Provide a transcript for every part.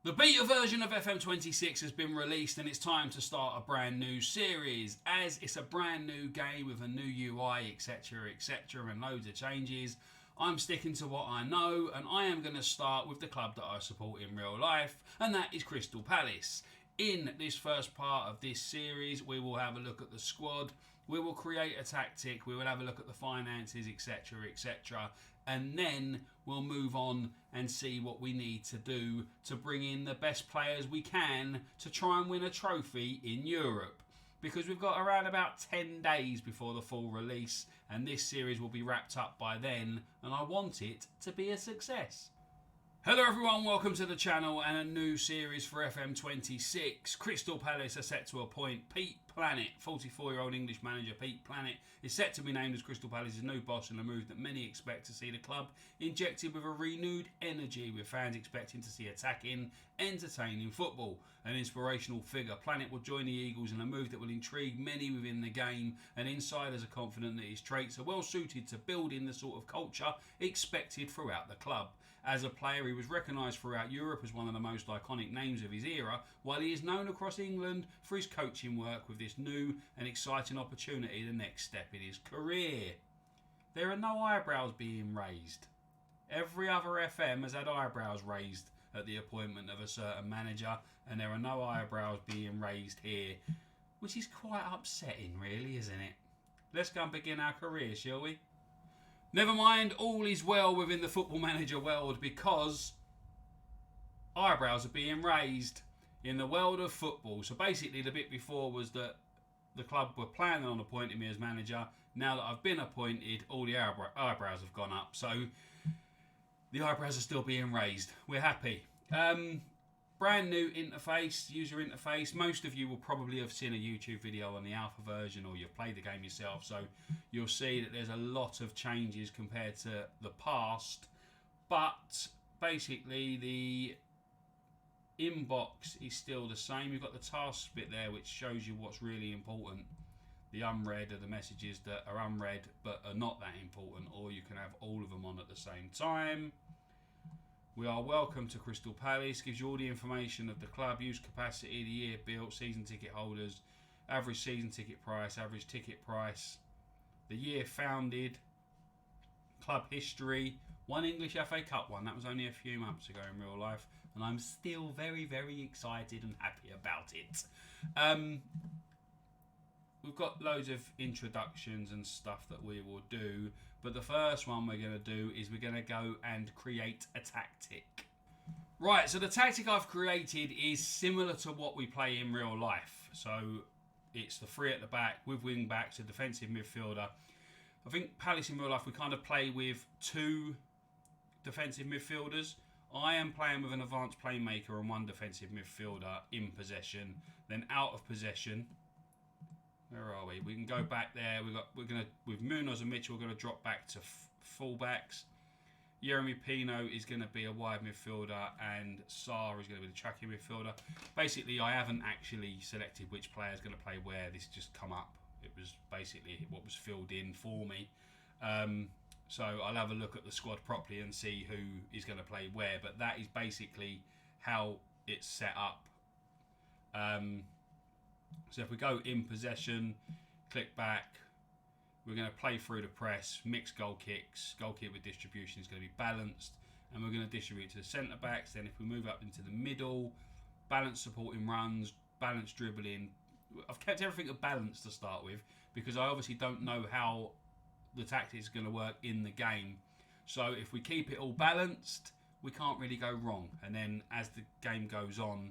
The beta version of FM26 has been released and it's time to start a brand new series. As it's a brand new game with a new UI, etc, etc, and loads of changes, I'm sticking to what I know, and I am going to start with the club that I support in real life, and that is Crystal Palace. In this first part of this series, we will have a look at the squad, we will create a tactic, we will have a look at the finances, etc, etc, and then we'll move on and see what we need to do to bring in the best players we can to try and win a trophy in Europe. Because we've got around about 10 days before the full release, and this series will be wrapped up by then, and I want it to be a success. Hello everyone, welcome to the channel and a new series for FM26. Crystal Palace are set to appoint Pete Planet. 44-year-old English manager Pete Planet is set to be named as Crystal Palace's new boss, in a move that many expect to see the club injected with a renewed energy, with fans expecting to see attacking, entertaining football. An inspirational figure, Planet will join the Eagles in a move that will intrigue many within the game, and insiders are confident that his traits are well suited to building the sort of culture expected throughout the club. As a player, he was recognised throughout Europe as one of the most iconic names of his era, while he is known across England for his coaching work. With this new and exciting opportunity, the next step in his career. There are no eyebrows being raised. Every other FM has had eyebrows raised at the appointment of a certain manager, and there are no eyebrows being raised here, which is quite upsetting, really, isn't it? Let's go and begin our career, shall we? Never mind, all is well within the football manager world, because eyebrows are being raised in the world of football. So basically the bit before was that the club were planning on appointing me as manager. Now that I've been appointed, all the eyebrows have gone up. So the eyebrows are still being raised. We're happy. Brand new interface, user interface. Most of you will probably have seen a YouTube video on the alpha version, or you've played the game yourself, so you'll see that there's a lot of changes compared to the past. But basically the inbox is still the same. You've got the tasks bit there, which shows you what's really important. The unread are the messages that are unread but are not that important, or you can have all of them on at the same time. We are welcome to Crystal Palace. Gives you all the information of the club, use capacity, the year built, season ticket holders, average season ticket price, average ticket price, the year founded, club history, one English FA Cup one. That was only a few months ago in real life, and I'm still very, very excited and happy about it. We've got loads of introductions and stuff that we will do, but the first one we're going to do is we're going to go and create a tactic. Right, so the tactic I've created is similar to what we play in real life. So it's the three at the back with wing backs, a defensive midfielder. I think Palace in real life we kind of play with two defensive midfielders. I am playing with an advanced playmaker and one defensive midfielder in possession. Then out of possession, where are we? We can go back there. We're gonna with Munoz and Mitchell. We're gonna drop back to fullbacks. Jeremy Pino is going to be a wide midfielder, and Sarr is going to be the tracking midfielder. Basically, I haven't actually selected which player is going to play where. This just come up. It was basically what was filled in for me. So I'll have a look at the squad properly and see who is going to play where. But that is basically how it's set up. So if we go in possession, click back, we're going to play through the press, mix goal kicks. Goal kick with distribution is going to be balanced, and we're going to distribute to the centre backs. Then if we move up into the middle, balanced supporting runs, balanced dribbling. I've kept everything at balance to start with, because I obviously don't know how the tactics are going to work in the game. So if we keep it all balanced, we can't really go wrong. And then as the game goes on,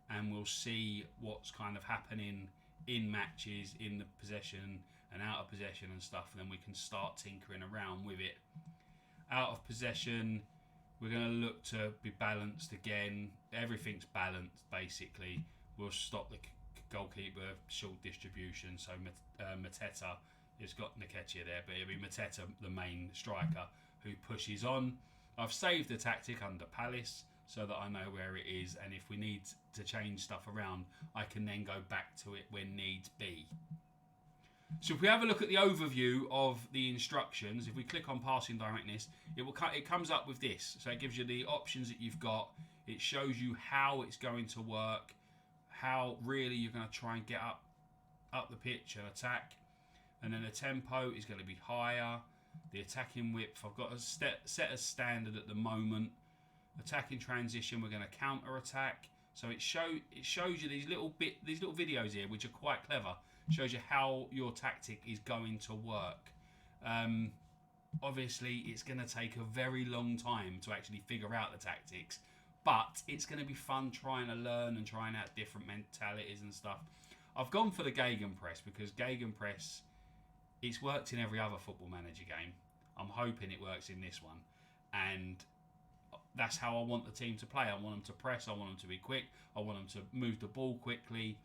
and we'll see what's kind of happening in matches, in the possession and out of possession and stuff, and then we can start tinkering around with it. Out of possession, we're going to look to be balanced again. Everything's balanced, basically. We'll stop the goalkeeper short distribution, so Mateta has got Nketiah there, but it'll be Mateta, the main striker, who pushes on. I've saved the tactic under Palace so that I know where it is, and if we need to change stuff around, I can then go back to it when needs be. So if we have a look at the overview of the instructions, if we click on passing directness, it comes up with this. So it gives you the options that you've got It shows you how it's going to work, how really you're going to try and get up the pitch and attack. And then the tempo is going to be higher. The attacking width, I've got a set as standard at the moment. Attacking transition, we're going to counter attack. So it shows you these little videos here, which are quite clever. Shows you how your tactic is going to work. Obviously, it's going to take a very long time to actually figure out the tactics, but it's going to be fun trying to learn and trying out different mentalities and stuff. I've gone for the Gegenpress because Gegenpress, it's worked in every other Football Manager game. I'm hoping it works in this one, and that's how I want the team to play. I want them to press, I want them to be quick, I want them to move the ball quickly,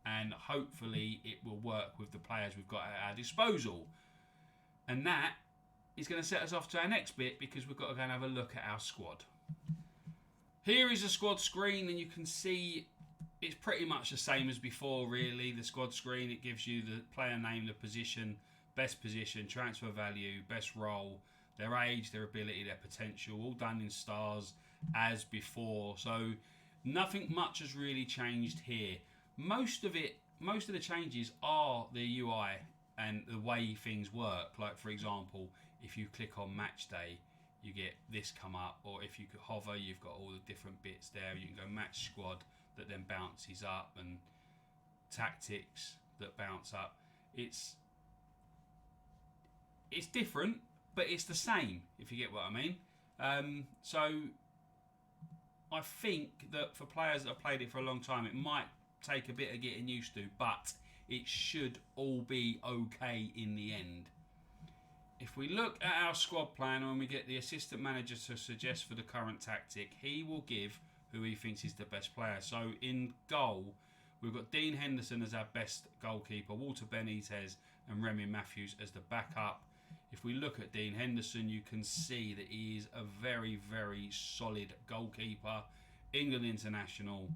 and hopefully it will work with the players we've got at our disposal. And that is going to set us off to our next bit, because we've got to go and have a look at our squad. Here is a squad screen, and you can see it's pretty much the same as before, really. The squad screen, it gives you the player name, the position, transfer value, best role, their age, their ability, their potential, all done in stars as before. So nothing much has really changed here. Most of the changes are the UI and the way things work. Like, for example, if you click on match day, you get this come up, or if you could hover, you've got all the different bits there. You can go match squad, that then bounces up, and tactics that bounce up. It's different, but it's the same, if you get what I mean. So I think that for players that have played it for a long time, it might take a bit of getting used to, but it should all be okay in the end. If we look at our squad plan, when we get the assistant manager to suggest for the current tactic, he will give who he thinks is the best player. So in goal, we've got Dean Henderson as our best goalkeeper, Walter Benitez and Remy Matthews as the backup. If we look at Dean Henderson, you can see that he is a very, very solid goalkeeper. England international,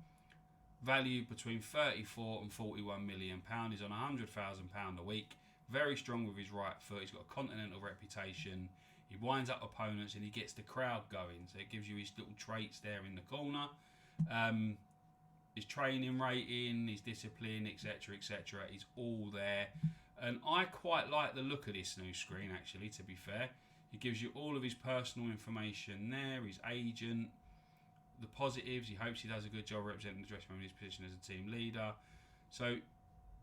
valued between 34 and 41 million pound. He's on £100,000 a week. Very strong with his right foot. He's got a continental reputation. He winds up opponents and he gets the crowd going. So it gives you his little traits there in the corner. His training rating, his discipline, etc., etc. is all there. And I quite like the look of this new screen, actually, to be fair. It gives you all of his personal information there, his agent, the positives. He hopes he does a good job representing the dressing room in his position as a team leader. So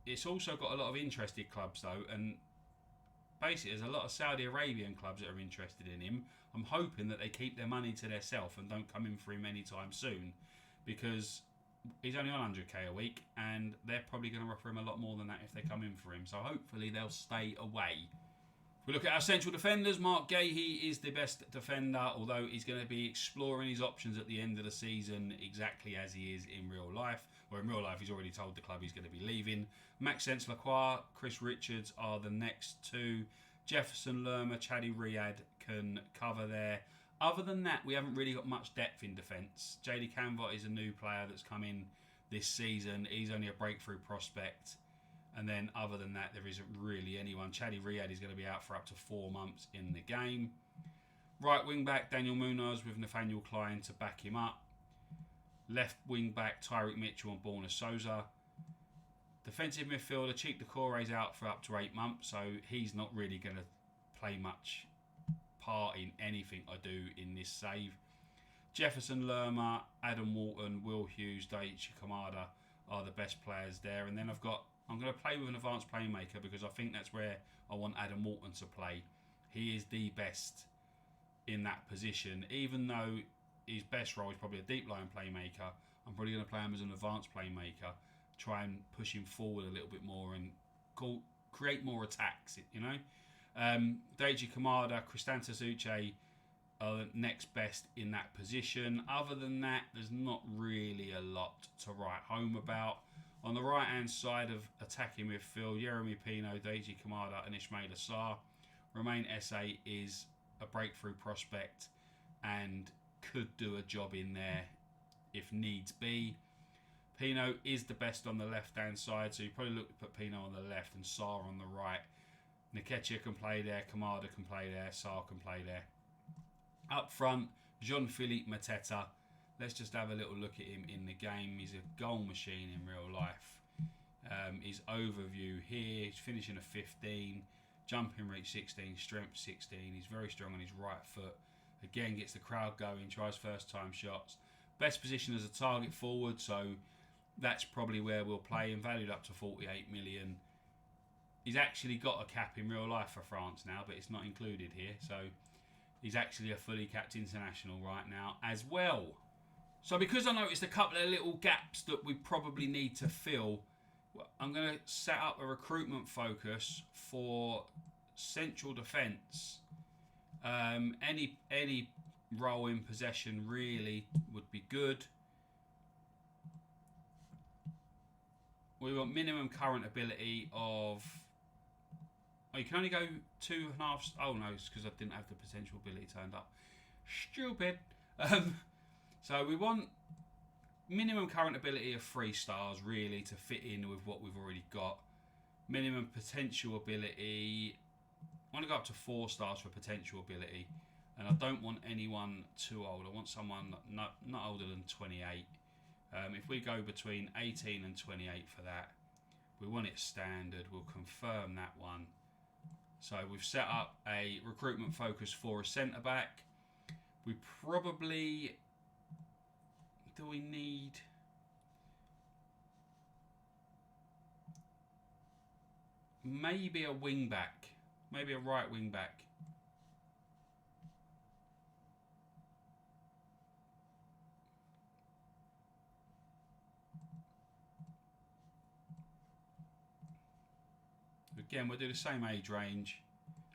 it's also got a lot of interested clubs, though, and basically there's a lot of Saudi Arabian clubs that are interested in him. I'm hoping that they keep their money to themselves and don't come in for him anytime soon, because he's only on 100k a week, and they're probably going to offer him a lot more than that if they come in for him. So hopefully they'll stay away. If we look at our central defenders, Mark Gahey is the best defender, although he's going to be exploring his options at the end of the season, exactly as he is in real life. Or in real life, he's already told the club he's going to be leaving. Maxence Lacroix, Chris Richards are the next two. Jefferson Lerma, Chadi Riyad can cover there. Other than that, we haven't really got much depth in defence. JD Canvot is a new player that's come in this season. He's only a breakthrough prospect. And then other than that, there isn't really anyone. Chadi Riyad is going to be out for up to 4 months in the game. Right wing back, Daniel Munoz with Nathaniel Klein to back him up. Left wing back, Tyreek Mitchell and Borna Souza. Defensive midfielder, Cheek Decore is out for up to 8 months, so he's not really going to play much part in anything I do in this save. Jefferson Lerma, Adam Walton, Will Hughes, Daichi Kamada are the best players there. And then I'm going to play with an advanced playmaker because I think that's where I want Adam Walton to play. He is the best in that position. Even though his best role is probably a deep line playmaker, I'm probably going to play him as an advanced playmaker, try and push him forward a little bit more and create more attacks, you know. Daichi Kamada, Kristantas Uche are the next best in that position. Other than that, there's not really a lot to write home about. On the right-hand side of attacking midfield, Yeremy Pino, Daichi Kamada and Ismail Assar. Romain Esse is a breakthrough prospect and could do a job in there if needs be. Pino is the best on the left-hand side, so you probably look to put Pino on the left and Sarr on the right. Nketiah can play there, Kamada can play there, Sarr can play there. Up front, Jean-Philippe Mateta. let's just have a little look at him in the game. He's a goal machine in real life. His overview here, he's finishing a 15, jumping reach 16, strength 16. He's very strong on his right foot. Again, gets the crowd going, tries first time shots. Best position as a target forward, so that's probably where we'll play him, valued up to 48 million. He's actually got a cap in real life for France now, but it's not included here. So he's actually a fully capped international right now as well. So because I noticed a couple of little gaps that we probably need to fill, I'm going to set up a recruitment focus for central defence. Any role in possession really would be good. We want minimum current ability of... Oh, you can only go 2.5... Oh no, it's because I didn't have the potential ability turned up. Stupid. So we want minimum current ability of 3 stars really to fit in with what we've already got. Minimum potential ability... I want to go up to 4 stars for potential ability. And I don't want anyone too old. I want someone not older than 28. If we go between 18 and 28 for that, we want it standard. We'll confirm that one. So we've set up a recruitment focus for a centre back. We probably... Do we need... Maybe a wing back. Maybe a right wing back. Again, we'll do the same age range,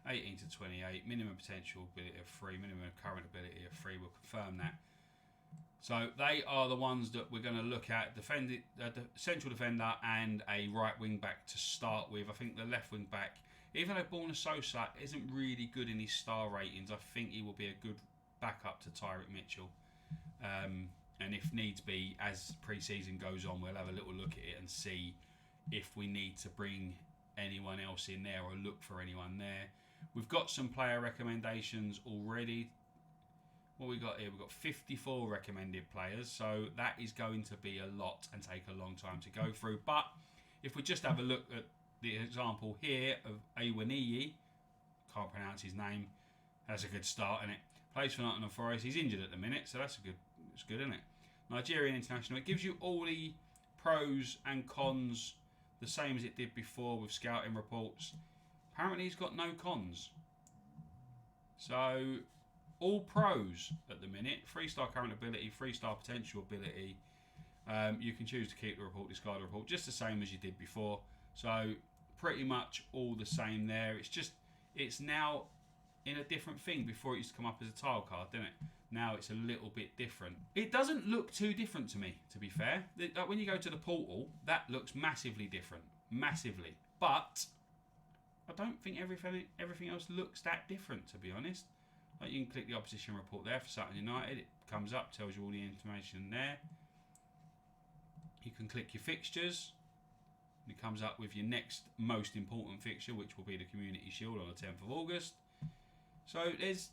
18 to 28, minimum potential ability of 3, minimum current ability of 3, we'll confirm that. So they are the ones that we're going to look at, the central defender and a right wing back to start with. I think the left wing back, even though Borna Sosa isn't really good in his star ratings, I think he will be a good backup to Tyrick Mitchell. And if needs be, as pre-season goes on, we'll have a little look at it and see if we need to bring anyone else in there or look for anyone there. We've got some player recommendations already. What we got here? We've got 54 recommended players, so that is going to be a lot and take a long time to go through. But if we just have a look at the example here of Awaniyi, can't pronounce his name, that's a good start, isn't it? Plays for Nottingham Forest. He's injured at the minute, so it's good, isn't it? Nigerian international. It gives you all the pros and cons, the same as it did before with scouting reports. Apparently he's got no cons. So all pros at the minute. 3-star current ability, 3-star potential ability. You can choose to keep the report, discard the report, just the same as you did before. So pretty much all the same there. It's now in a different thing. Before it used to come up as a tile card, didn't it? Now it's a little bit different. It doesn't look too different to me, to be fair. When you go to the portal, that looks massively different. Massively. But I don't think everything else looks that different, to be honest. Like, you can click the opposition report there for Sutton United. It comes up, tells you all the information there. You can click your fixtures. And it comes up with your next most important fixture, which will be the Community Shield on the 10th of August. So there's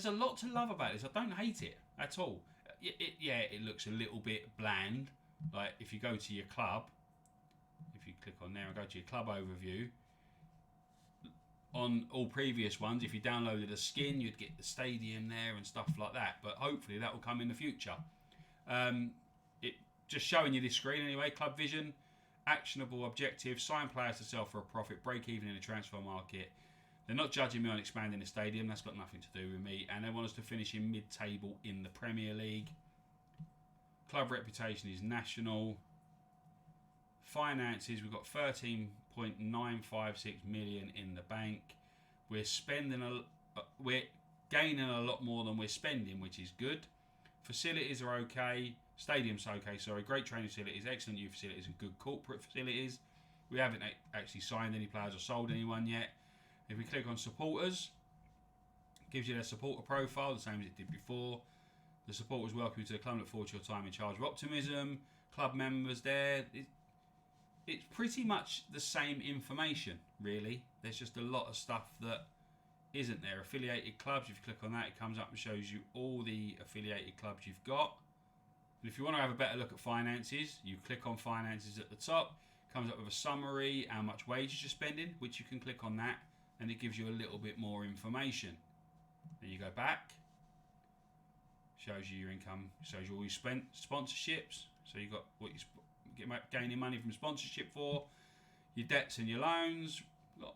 a lot to love about this. I don't hate it at all. It looks a little bit bland. Like, if you go to your club, if you click on there and go to your club overview, on all previous ones, if you downloaded a skin, you'd get the stadium there and stuff like that. But hopefully that will come in the future. It just showing you this screen anyway. Club vision, actionable objectives, sign players to sell for a profit, break even in the transfer market. They're not judging me on expanding the stadium. That's got nothing to do with me. And they want us to finish in mid-table in the Premier League. Club reputation is national. Finances, we've got 13.956 million in the bank. We're gaining a lot more than we're spending, which is good. Facilities are okay. Stadium's okay, sorry. Great training facilities, excellent youth facilities, and good corporate facilities. We haven't actually signed any players or sold anyone yet. If we click on supporters, it gives you their supporter profile, the same as it did before. The supporters welcome you to the club, look forward to your time in charge of optimism. Club members there. It's pretty much the same information, really. There's just a lot of stuff that isn't there? Affiliated clubs. If you click on that, it comes up and shows you all the affiliated clubs you've got. And if you want to have a better look at finances, you click on finances at the top. It comes up with a summary, how much wages you're spending, which you can click on that, and it gives you a little bit more information. Then you go back, shows you your income, shows you all your sponsorships. So you've got what you're gaining money from sponsorship for, your debts and your loans. We've got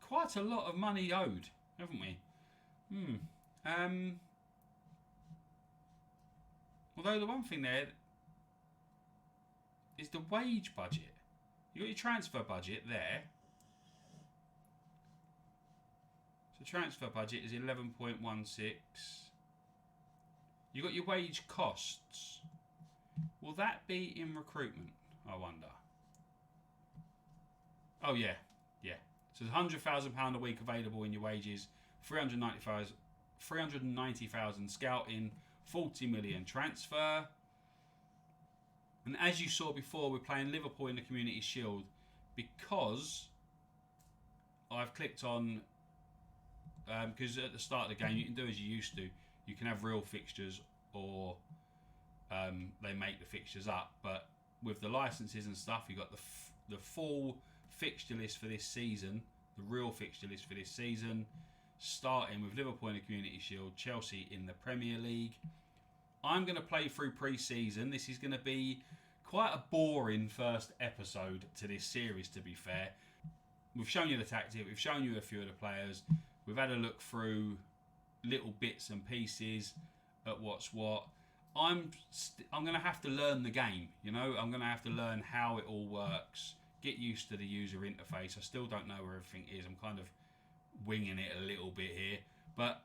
quite a lot of money owed, haven't we? Although the one thing there is the wage budget. You've got your transfer budget there. So transfer budget is 11.16. You've got your wage costs. Will that be in recruitment, I wonder? Oh yeah. So there's £100,000 a week available in your wages, 390,000 scouting, 40 million transfer. And as you saw before, we're playing Liverpool in the Community Shield because I've clicked on, because at the start of the game you can do as you used to. You can have real fixtures or they make the fixtures up. But with the licenses and stuff, you've got the full fixture list for this season, the real fixture list for this season, starting with Liverpool in the Community Shield, Chelsea in the Premier League. I'm going to play through pre-season. This is going to be quite a boring first episode to this series, to be fair. We've shown you the tactic, we've shown you a few of the players, we've had a look through little bits and pieces at what's what. I'm going to have to learn the game, you know. I'm going to have to learn how it all works, get used to the user interface. I still don't know where everything is. I'm kind of winging it a little bit here, but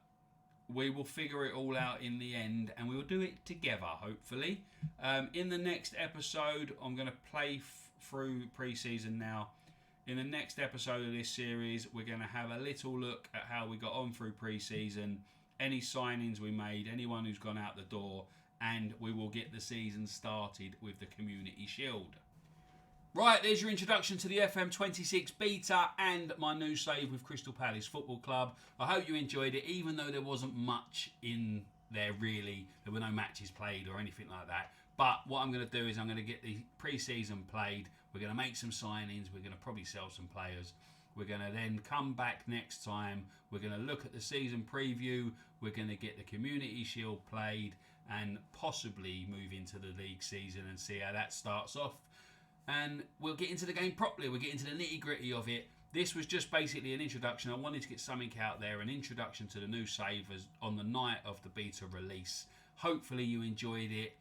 we will figure it all out in the end, and we will do it together, hopefully. In the next episode, I'm going to play through pre-season now. In the next episode of this series, we're going to have a little look at how we got on through pre-season, any signings we made, anyone who's gone out the door, and we will get the season started with the Community Shield. Right, there's your introduction to the FM26 beta and my new save with Crystal Palace Football Club. I hope you enjoyed it, even though there wasn't much in there really. There were no matches played or anything like that. But what I'm going to do is I'm going to get the pre-season played. We're going to make some signings. We're going to probably sell some players. We're going to then come back next time. We're going to look at the season preview. We're going to get the Community Shield played and possibly move into the league season and see how that starts off. And we'll get into the game properly. We'll get into the nitty-gritty of it. This was just basically an introduction. I wanted to get something out there, an introduction to the new savers on the night of the beta release. Hopefully you enjoyed it.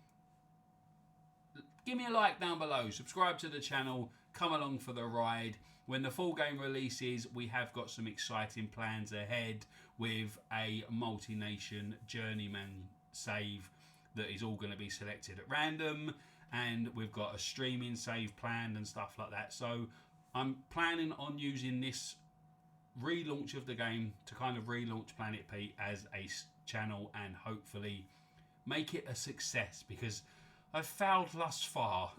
Give me a like down below. Subscribe to the channel. Come along for the ride. When the full game releases, we have got some exciting plans ahead with a multi-nation journeyman save that is all going to be selected at random. And we've got a streaming save planned and stuff like that. So I'm planning on using this relaunch of the game to kind of relaunch Planet Pete as a channel and hopefully make it a success, because I've failed thus far.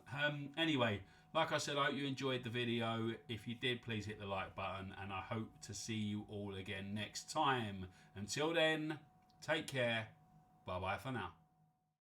Anyway, like I said, I hope you enjoyed the video. If you did, please hit the like button, and I hope to see you all again next time. Until then, take care. Bye bye for now.